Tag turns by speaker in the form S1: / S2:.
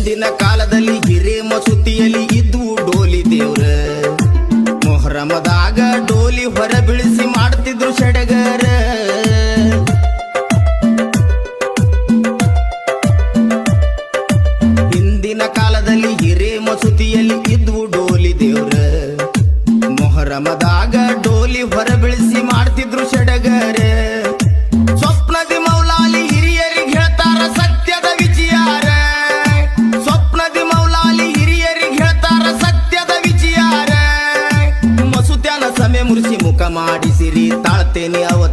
S1: ಹಿಂದಿನ ಕಾಲದಲ್ಲಿ ಹಿರೇ ಮಸೂತಿಯಲ್ಲಿ ಇದ್ವು ಡೋಲಿ ದೇವ್ರ ಮೊಹರಮದಾಗ ಡೋಲಿ ಹೊರ ಬೀಳಿಸಿ ಮಾಡ್ತಿದ್ರು ಸಡಗರ ಹಿಂದಿನ ಕಾಲದಲ್ಲಿ ಹಿರೇ ಮಸೂತಿಯಲ್ಲಿ ಇದ್ವು ಡೋಲಿ ದೇವ್ರ ಮೊಹರಮದಾಗ ಡೋಲಿ ಹೊರ ಬೀಳಿಸಿ ಮಾಡ್ತಿದ್ರು ಸಡಗರ ಸ್ವಪ್ನದಿ ಮೌಲಾಲಿ ಹಿರಿಯರಿಗೆ ಹೇಳ್ತಾರ ಸತ್ಯದ ವಿಚಾರ ಸ್ವಪ್ನದಿ ಮೌಲಾಲಿ ಹಿರಿಯರಿಗೆ ಹೇಳ್ತಾರ ಸತ್ಯದ ವಿಚಾರ ಮಸೂತ್ಯಾನ ಸಮಯ ಮುರಿಸಿ ಮುಖ ಮಾಡಿಸಿರಿ ತಾಳ್ತೇನೆ ಅವ